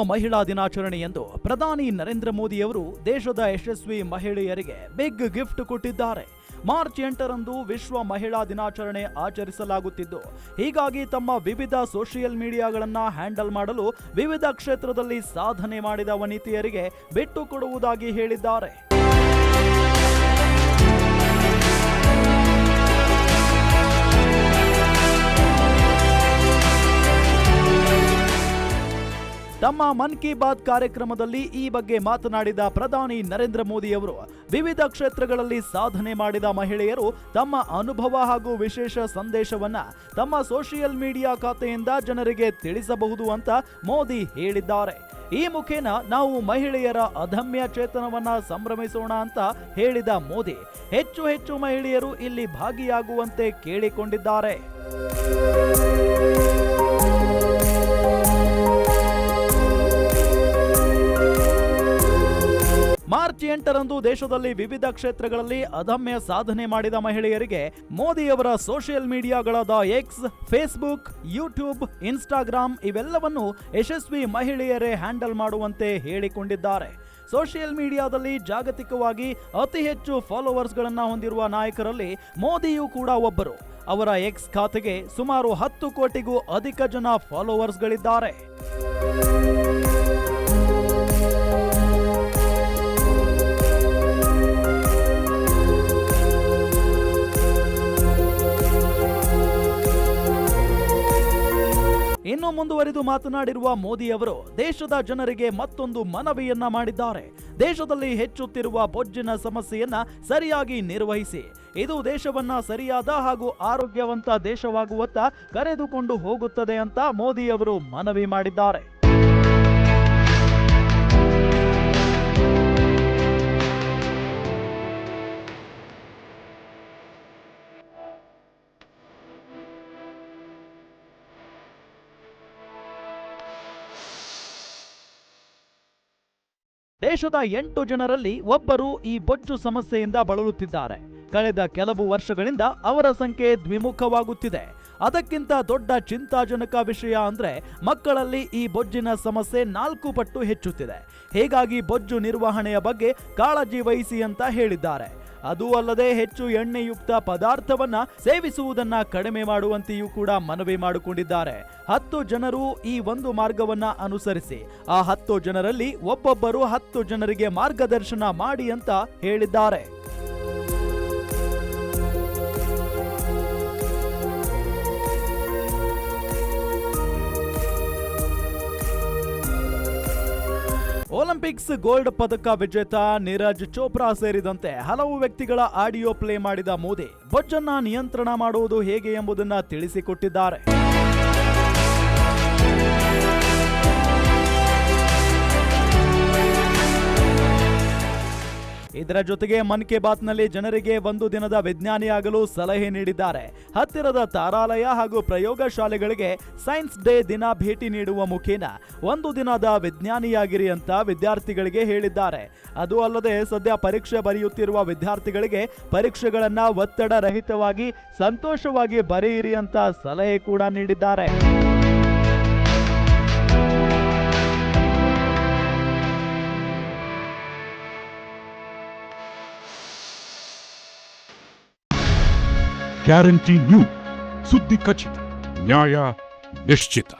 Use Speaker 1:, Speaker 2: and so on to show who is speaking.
Speaker 1: ವಿಶ್ವ ಮಹಿಳಾ ದಿನಾಚರಣೆಯಂದು ಪ್ರಧಾನಿ ನರೇಂದ್ರ ಮೋದಿಯವರು ದೇಶದ ಯಶಸ್ವಿ ಮಹಿಳೆಯರಿಗೆ ಬಿಗ್ ಗಿಫ್ಟ್ ಕೊಟ್ಟಿದ್ದಾರೆ. ಮಾರ್ಚ್ 8ರಂದು ವಿಶ್ವ ಮಹಿಳಾ ದಿನಾಚರಣೆ ಆಚರಿಸಲಾಗುತ್ತಿದ್ದು, ಹೀಗಾಗಿ ತಮ್ಮ ವಿವಿಧ ಸೋಷಿಯಲ್ ಮೀಡಿಯಾಗಳನ್ನು ಹ್ಯಾಂಡಲ್ ಮಾಡಲು ವಿವಿಧ ಕ್ಷೇತ್ರದಲ್ಲಿ ಸಾಧನೆ ಮಾಡಿದ ವನಿತೆಯರಿಗೆ ಬಿಟ್ಟು ಕೊಡುವುದಾಗಿ ಹೇಳಿದ್ದಾರೆ. ತಮ್ಮ ಮನ್ ಕಿ ಬಾತ್ ಕಾರ್ಯಕ್ರಮದಲ್ಲಿ ಈ ಬಗ್ಗೆ ಮಾತನಾಡಿದ ಪ್ರಧಾನಿ ನರೇಂದ್ರ ಮೋದಿಯವರು, ವಿವಿಧ ಕ್ಷೇತ್ರಗಳಲ್ಲಿ ಸಾಧನೆ ಮಾಡಿದ ಮಹಿಳೆಯರು ತಮ್ಮ ಅನುಭವ ಹಾಗೂ ವಿಶೇಷ ಸಂದೇಶವನ್ನ ತಮ್ಮ ಸೋಷಿಯಲ್ ಮೀಡಿಯಾ ಖಾತೆಯಿಂದ ಜನರಿಗೆ ತಿಳಿಸಬಹುದು ಅಂತ ಮೋದಿ ಹೇಳಿದ್ದಾರೆ. ಈ ಮುಖೇನ ನಾವು ಮಹಿಳೆಯರ ಅದಮ್ಯ ಚೇತನವನ್ನ ಸಂಭ್ರಮಿಸೋಣ ಅಂತ ಹೇಳಿದ ಮೋದಿ, ಹೆಚ್ಚು ಹೆಚ್ಚು ಮಹಿಳೆಯರು ಇಲ್ಲಿ ಭಾಗಿಯಾಗುವಂತೆ ಕೇಳಿಕೊಂಡಿದ್ದಾರೆ. ಮಾರ್ಚ್ 8ರಂದು ದೇಶದಲ್ಲಿ ವಿವಿಧ ಕ್ಷೇತ್ರಗಳಲ್ಲಿ ಅದಮ್ಯ ಸಾಧನೆ ಮಾಡಿದ ಮಹಿಳೆಯರಿಗೆ ಮೋದಿಯವರ ಸೋಷಿಯಲ್ ಮೀಡಿಯಾಗಳಾದ ಎಕ್ಸ್, ಫೇಸ್ಬುಕ್, ಯೂಟ್ಯೂಬ್, ಇನ್ಸ್ಟಾಗ್ರಾಮ್ ಇವೆಲ್ಲವನ್ನು ಯಶಸ್ವಿ ಮಹಿಳೆಯರೇ ಹ್ಯಾಂಡಲ್ ಮಾಡುವಂತೆ ಹೇಳಿಕೊಂಡಿದ್ದಾರೆ. ಸೋಷಿಯಲ್ ಮೀಡಿಯಾದಲ್ಲಿ ಜಾಗತಿಕವಾಗಿ ಅತಿ ಹೆಚ್ಚು ಫಾಲೋವರ್ಸ್ಗಳನ್ನು ಹೊಂದಿರುವ ನಾಯಕರಲ್ಲಿ ಮೋದಿಯೂ ಕೂಡ ಒಬ್ಬರು. ಅವರ ಎಕ್ಸ್ ಖಾತೆಗೆ ಸುಮಾರು 10 ಕೋಟಿಗೂ ಅಧಿಕ ಜನ ಫಾಲೋವರ್ಸ್ಗಳಿದ್ದಾರೆ. ಇನ್ನು ಮುಂದುವರಿದು ಮಾತನಾಡಿರುವ ಮೋದಿ ಅವರು ದೇಶದ ಜನರಿಗೆ ಮತ್ತೊಂದು ಮನವಿಯನ್ನ ಮಾಡಿದ್ದಾರೆ. ದೇಶದಲ್ಲಿ ಹೆಚ್ಚುತ್ತಿರುವ ಬೊಜ್ಜಿನ ಸಮಸ್ಯೆಯನ್ನ ಸರಿಯಾಗಿ ನಿರ್ವಹಿಸಿ, ಇದು ದೇಶವನ್ನ ಸರಿಯಾದ ಹಾಗೂ ಆರೋಗ್ಯವಂತ ದೇಶವಾಗುವತ್ತ ಕರೆದುಕೊಂಡು ಹೋಗುತ್ತದೆ ಅಂತ ಮೋದಿ ಅವರು ಮನವಿ ಮಾಡಿದ್ದಾರೆ. ದೇಶದ 8 ಜನರಲ್ಲಿ ಒಬ್ಬರು ಈ ಬೊಜ್ಜು ಸಮಸ್ಯೆಯಿಂದ ಬಳಲುತ್ತಿದ್ದಾರೆ. ಕಳೆದ ಕೆಲವು ವರ್ಷಗಳಿಂದ ಅವರ ಸಂಖ್ಯೆ ದ್ವಿಮುಖವಾಗುತ್ತಿದೆ. ಅದಕ್ಕಿಂತ ದೊಡ್ಡ ಚಿಂತಾಜನಕ ವಿಷಯ ಅಂದ್ರೆ ಮಕ್ಕಳಲ್ಲಿ ಈ ಬೊಜ್ಜಿನ ಸಮಸ್ಯೆ 4 ಪಟ್ಟು ಹೆಚ್ಚುತ್ತಿದೆ. ಹೀಗಾಗಿ ಬೊಜ್ಜು ನಿರ್ವಹಣೆಯ ಬಗ್ಗೆ ಕಾಳಜಿ ವಹಿಸಿ ಅಂತ ಹೇಳಿದ್ದಾರೆ. ಅದೂ ಅಲ್ಲದೆ ಹೆಚ್ಚು ಎಣ್ಣೆಯುಕ್ತ ಪದಾರ್ಥವನ್ನ ಸೇವಿಸುವುದನ್ನ ಕಡಿಮೆ ಮಾಡುವಂತೆಯೂ ಕೂಡ ಮನವಿ ಮಾಡಿಕೊಂಡಿದ್ದಾರೆ. 10 ಜನರು ಈ ಒಂದು ಮಾರ್ಗವನ್ನ ಅನುಸರಿಸಿ ಆ 10 ಜನರಲ್ಲಿ ಒಬ್ಬೊಬ್ಬರು 10 ಜನರಿಗೆ ಮಾರ್ಗದರ್ಶನ ಮಾಡಿ ಅಂತ ಹೇಳಿದ್ದಾರೆ. ಒಲಿಂಪಿಕ್ಸ್ ಗೋಲ್ಡ್ ಪದಕ ವಿಜೇತ ನೀರಜ್ ಚೋಪ್ರಾ ಸೇರಿದಂತೆ ಹಲವು ವ್ಯಕ್ತಿಗಳ ಆಡಿಯೋ ಪ್ಲೇ ಮಾಡಿದ ಮೋದಿ ಬೊಜ್ಜನ್ನ ನಿಯಂತ್ರಣ ಮಾಡುವುದು ಹೇಗೆ ಎಂಬುದನ್ನು ತಿಳಿಸಿಕೊಟ್ಟಿದ್ದಾರೆ. ಇದರ ಜೊತೆಗೆ ಮನ್ ಕಿ ಬಾತ್ ನಲ್ಲಿ ಜನರಿಗೆ ಒಂದು ದಿನದ ವಿಜ್ಞಾನಿಯಾಗಲು ಸಲಹೆ ನೀಡಿದ್ದಾರೆ. ಹತ್ತಿರದ ತಾರಾಲಯ ಹಾಗೂ ಪ್ರಯೋಗಶಾಲೆಗಳಿಗೆ ಸೈನ್ಸ್ ಡೇ ದಿನ ಭೇಟಿ ನೀಡುವ ಮುಖೇನ ಒಂದು ದಿನದ ವಿಜ್ಞಾನಿಯಾಗಿರಿ ಅಂತ ವಿದ್ಯಾರ್ಥಿಗಳಿಗೆ ಹೇಳಿದ್ದಾರೆ. ಅದು ಅಲ್ಲದೆ ಸದ್ಯ ಪರೀಕ್ಷೆ ಬರೆಯುತ್ತಿರುವ ವಿದ್ಯಾರ್ಥಿಗಳಿಗೆ ಪರೀಕ್ಷೆಗಳನ್ನ ಒತ್ತಡ ರಹಿತವಾಗಿ ಸಂತೋಷವಾಗಿ ಬರೆಯಿರಿ ಅಂತ ಸಲಹೆ ಕೂಡ ನೀಡಿದ್ದಾರೆ.
Speaker 2: ಗ್ಯಾರಂಟಿ ನ್ಯೂಸ್, ಸುದ್ದಿ ಖಚಿತ, ನ್ಯಾಯ ನಿಶ್ಚಿತ.